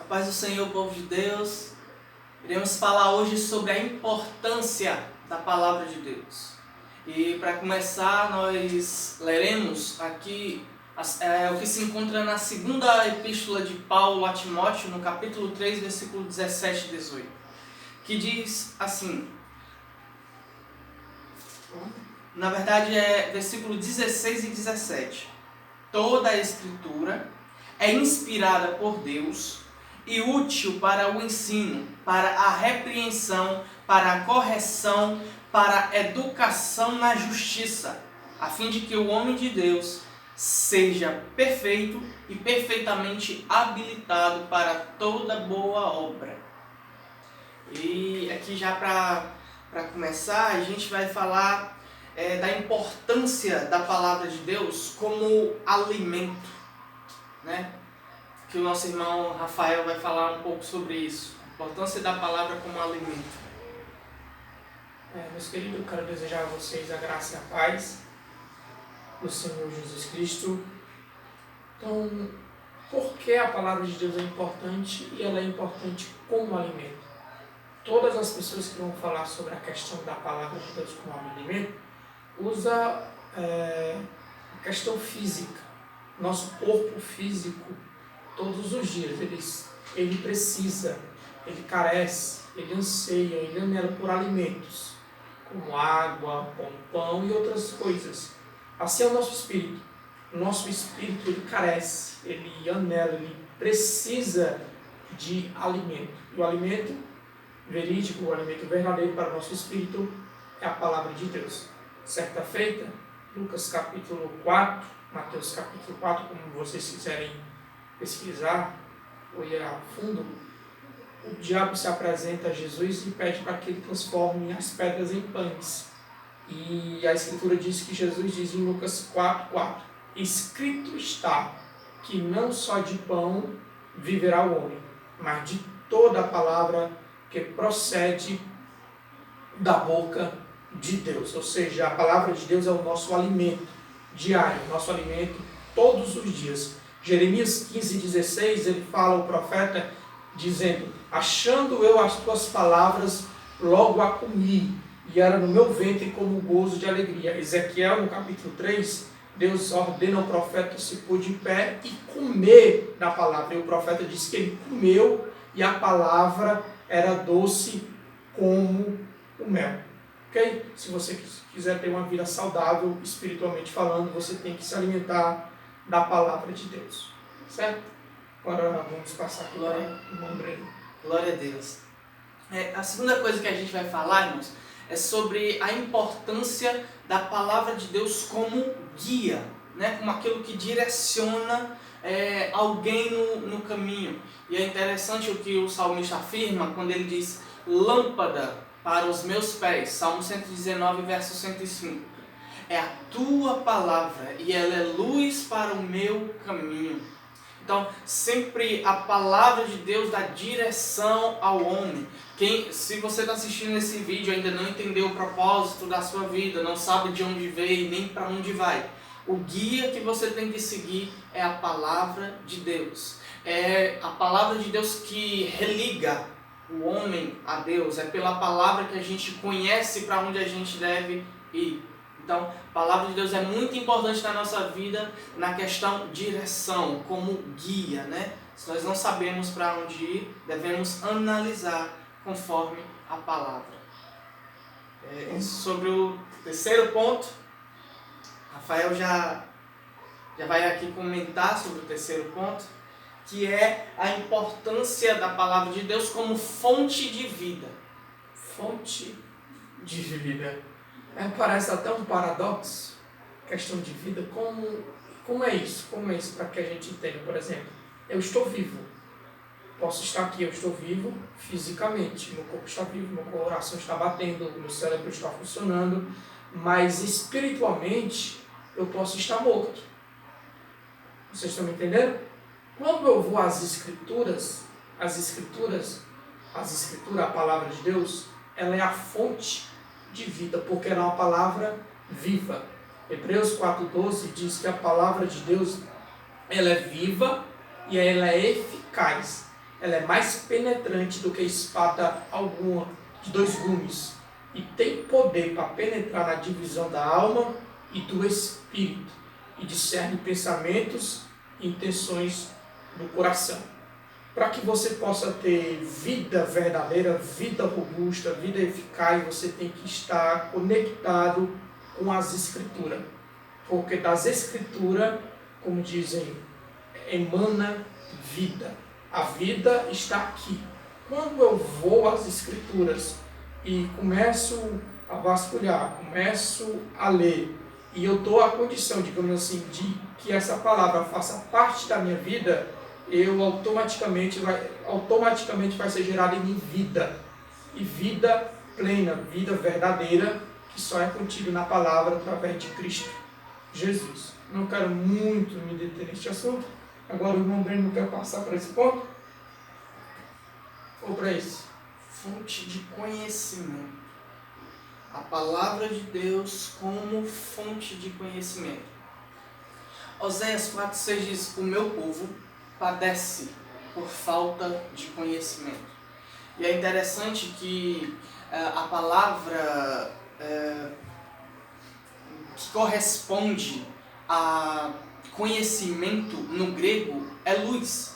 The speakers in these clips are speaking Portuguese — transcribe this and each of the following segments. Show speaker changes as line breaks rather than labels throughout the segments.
Paz do Senhor, povo de Deus. Iremos falar hoje sobre a importância da palavra de Deus. E para começar, nós leremos aqui o que se encontra na segunda epístola de Paulo a Timóteo, no capítulo 3, versículo 17 e 18, que diz assim, na verdade é versículo 16 e 17. Toda a Escritura é inspirada por Deus e útil para o ensino, para a repreensão, para a correção, para a educação na justiça, a fim de que o homem de Deus seja perfeito e perfeitamente habilitado para toda boa obra. E aqui já para começar, a gente vai falar da importância da palavra de Deus como alimento, né? Que o nosso irmão Rafael vai falar um pouco sobre isso, a importância da palavra como alimento.
Meus queridos, eu quero desejar a vocês a graça e a paz do Senhor Jesus Cristo. Então, por que a palavra de Deus é importante e ela é importante como alimento? Todas as pessoas que vão falar sobre a questão da palavra de Deus como alimento usa a questão física. Nosso corpo físico, todos os dias, ele precisa, ele carece, ele anseia, ele anela por alimentos, como água, como pão e outras coisas. Assim é o nosso espírito. O nosso espírito, ele carece, ele anela, ele precisa de alimento. E o alimento verídico, o alimento verdadeiro para o nosso espírito é a palavra de Deus. Certa feita, Lucas capítulo 4, Mateus capítulo 4, como vocês quiserem pesquisar ou ir a fundo, o diabo se apresenta a Jesus e pede para que ele transforme as pedras em pães. E a Escritura diz que Jesus diz em Lucas 4:4, escrito está que não só de pão viverá o homem, mas de toda a palavra que procede da boca de Deus. Ou seja, a palavra de Deus é o nosso alimento diário, nosso alimento todos os dias. Jeremias 15:16, ele fala, o profeta, dizendo, achando eu as tuas palavras, logo a comi, e era no meu ventre como gozo de alegria. Ezequiel, no capítulo 3, Deus ordena ao profeta se pôr de pé e comer da palavra. E o profeta disse que ele comeu e a palavra era doce como o mel. Ok? Se você quiser ter uma vida saudável, espiritualmente falando, você tem que se alimentar da palavra de Deus. Certo? Agora vamos passar aqui para o irmão Breno.
Glória a Deus. A segunda coisa que a gente vai falar, irmãos, é sobre a importância da palavra de Deus como guia, né? Como aquilo que direciona alguém no caminho. E é interessante o que o salmista afirma quando ele diz lâmpada para os meus pés, Salmo 119, verso 105. É a tua palavra e ela é luz para o meu caminho. Então, sempre a palavra de Deus dá direção ao homem. Se você está assistindo esse vídeo e ainda não entendeu o propósito da sua vida, não sabe de onde veio nem para onde vai, o guia que você tem que seguir é a palavra de Deus. É a palavra de Deus que religa o homem a Deus. É pela palavra que a gente conhece para onde a gente deve ir. Então, a palavra de Deus é muito importante na nossa vida, na questão direção, como guia, né? Se nós não sabemos para onde ir, devemos analisar conforme a palavra. Sobre o terceiro ponto, Rafael já vai aqui comentar sobre o terceiro ponto, que é a importância da palavra de Deus como fonte de vida.
Fonte de vida. Parece até um paradoxo, questão de vida. Como é isso? Como é isso para que a gente entenda? Por exemplo, eu estou vivo. Posso estar aqui, eu estou vivo fisicamente. Meu corpo está vivo, meu coração está batendo, meu cérebro está funcionando. Mas espiritualmente, eu posso estar morto. Vocês estão me entendendo? Quando eu vou às Escrituras, a palavra de Deus, ela é a fonte de vida, porque ela é uma palavra viva. Hebreus 4:12 diz que a palavra de Deus, ela é viva e ela é eficaz. ela é mais penetrante do que espada alguma de 2 gumes, e tem poder para penetrar na divisão da alma e do espírito, e discerne pensamentos e intenções do coração. Para que você possa ter vida verdadeira, vida robusta, vida eficaz, você tem que estar conectado com as Escrituras. Porque das Escrituras, como dizem, emana vida. A vida está aqui. Quando eu vou às Escrituras e começo a vasculhar, começo a ler, e eu dou a condição, digamos assim, de que essa palavra faça parte da minha vida, eu automaticamente vai ser gerada em mim vida. E vida plena, vida verdadeira, que só é contida na palavra através de Cristo Jesus. Não quero muito me deter neste assunto. Agora o irmão Breno não quer passar para esse ponto? Ou para esse?
Fonte de conhecimento. A palavra de Deus como fonte de conhecimento. Oséias 4,6 diz: o meu povo padece por falta de conhecimento. E é interessante que a palavra que corresponde a conhecimento no grego é luz.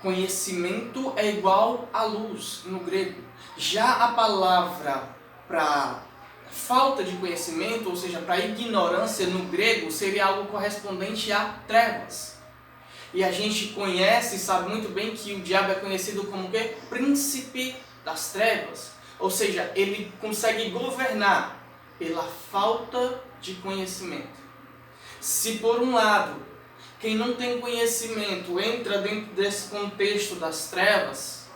Conhecimento é igual a luz no grego. Já a palavra para falta de conhecimento, ou seja, para ignorância no grego, seria algo correspondente a trevas. E a gente conhece e sabe muito bem que o diabo é conhecido como o quê? Príncipe das trevas. Ou seja, ele consegue governar pela falta de conhecimento. Se por um lado, quem não tem conhecimento entra dentro desse contexto das trevas,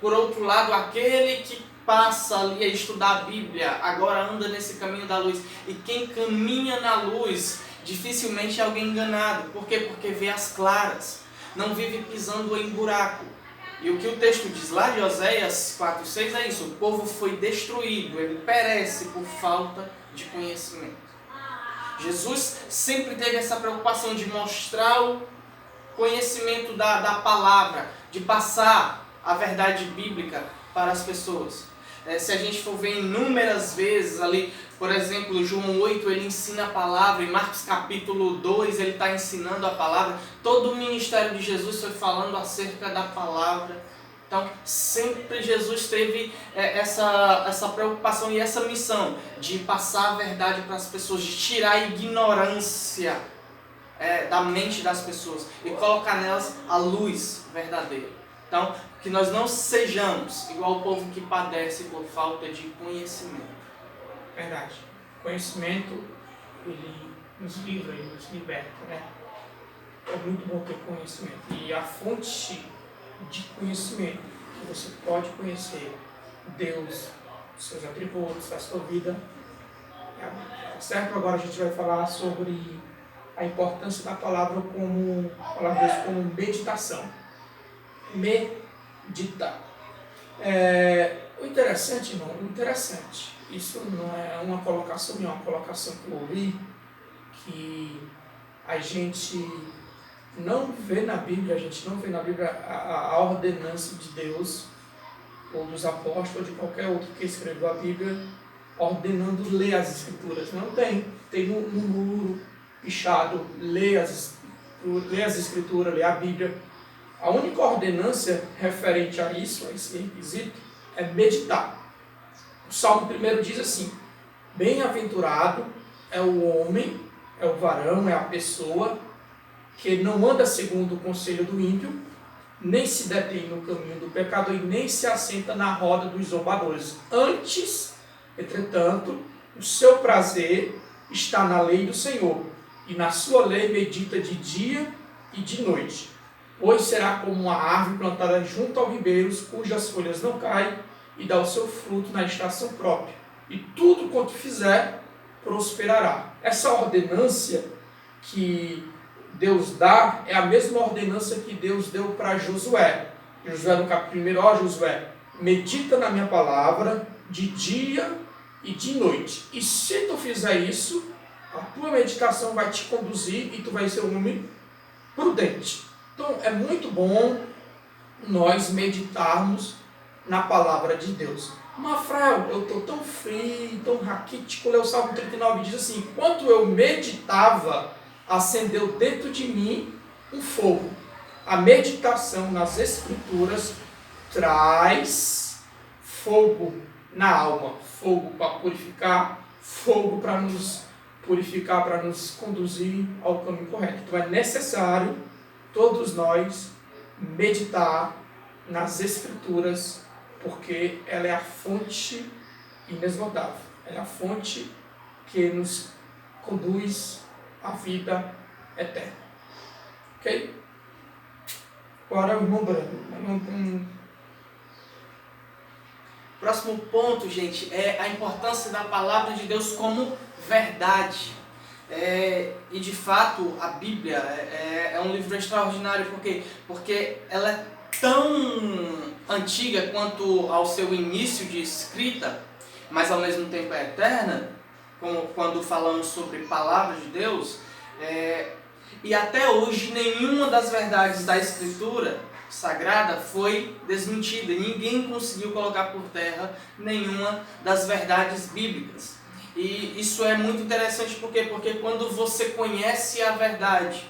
por outro lado, aquele que passa ali a estudar a Bíblia, agora anda nesse caminho da luz. E quem caminha na luz, dificilmente é alguém enganado. Por quê? Porque vê as claras, não vive pisando em buraco. E o que o texto diz lá de Oséias 4,6 é isso: o povo foi destruído, ele perece por falta de conhecimento. Jesus sempre teve essa preocupação de mostrar o conhecimento da palavra, de passar a verdade bíblica para as pessoas. Se a gente for ver inúmeras vezes ali, por exemplo, João 8, ele ensina a palavra, em Marcos capítulo 2, ele está ensinando a palavra. Todo o ministério de Jesus foi falando acerca da palavra. Então, sempre Jesus teve essa preocupação e essa missão de passar a verdade para as pessoas, de tirar a ignorância da mente das pessoas e colocar nelas a luz verdadeira. Então, que nós não sejamos igual o povo que padece por falta de conhecimento.
Verdade. Conhecimento, ele nos livra, ele nos liberta, né? É muito bom ter conhecimento. E a fonte de conhecimento que você pode conhecer Deus, os seus atributos, a sua vida, certo? Agora a gente vai falar sobre a importância da palavra como meditação. Meditar. O interessante, irmão, isso não é uma colocação minha, é uma colocação que eu ouvi, que a gente não vê na Bíblia, a ordenança de Deus, ou dos apóstolos, ou de qualquer outro que escreveu a Bíblia, ordenando ler as Escrituras. Não tem. Tem no muro pichado, ler as Escrituras, ler a Bíblia. A única ordenança referente a isso, a esse requisito, é meditar. O Salmo 1 diz assim: bem-aventurado é o homem, é o varão, é a pessoa que não anda segundo o conselho do ímpio, nem se detém no caminho do pecador e nem se assenta na roda dos zombadores. Antes, entretanto, o seu prazer está na lei do Senhor, e na sua lei medita de dia e de noite. Pois será como uma árvore plantada junto aos ribeiros, cujas folhas não caem, e dá o seu fruto na estação própria. E tudo quanto fizer, prosperará. Essa ordenância que Deus dá é a mesma ordenança que Deus deu para Josué. Josué no capítulo 1, Josué, medita na minha palavra de dia e de noite. E se tu fizer isso, a tua meditação vai te conduzir e tu vai ser um homem prudente. Então é muito bom nós meditarmos na palavra de Deus. Mafrael, eu estou tão frio, tão raquítico. O Salmo 39 diz assim: enquanto eu meditava, acendeu dentro de mim um fogo. A meditação nas Escrituras traz fogo na alma, fogo para purificar, fogo para nos purificar, para nos conduzir ao caminho correto. Então é necessário todos nós meditar nas Escrituras, porque ela é a fonte inesgotável, ela é a fonte que nos conduz à vida eterna. Ok? Agora o irmão Brando.
Próximo ponto, gente, é a importância da palavra de Deus como verdade. E de fato a Bíblia é um livro extraordinário, porque ela é tão antiga quanto ao seu início de escrita, mas ao mesmo tempo é eterna, como quando falamos sobre palavra de Deus. E até hoje nenhuma das verdades da Escritura Sagrada foi desmentida. Ninguém conseguiu colocar por terra nenhuma das verdades bíblicas. E isso é muito interessante porque quando você conhece a verdade,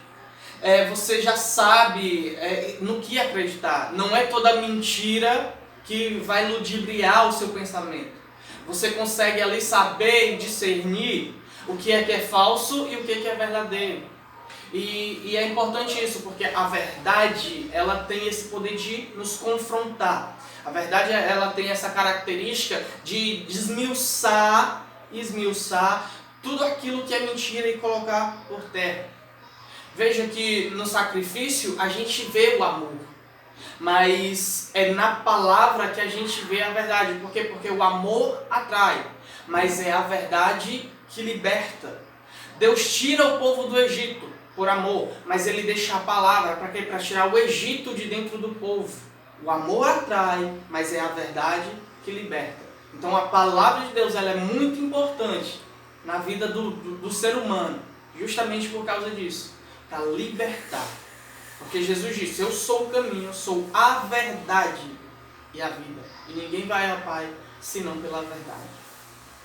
você já sabe no que acreditar. Não é toda mentira que vai ludibriar o seu pensamento. Você consegue ali saber e discernir o que é falso e o que é verdadeiro. E é importante isso, porque a verdade, ela tem esse poder de nos confrontar. A verdade, ela tem essa característica de esmiuçar tudo aquilo que é mentira e colocar por terra. Veja que no sacrifício a gente vê o amor, mas é na palavra que a gente vê a verdade. Por quê? Porque o amor atrai, mas é a verdade que liberta. Deus tira o povo do Egito por amor, mas ele deixa a palavra para quê? Para tirar o Egito de dentro do povo. O amor atrai, mas é a verdade que liberta. Então a palavra de Deus, ela é muito importante na vida do ser humano, justamente por causa disso, para libertar. Porque Jesus disse: eu sou o caminho, eu sou a verdade e a vida, e ninguém vai ao Pai senão pela verdade.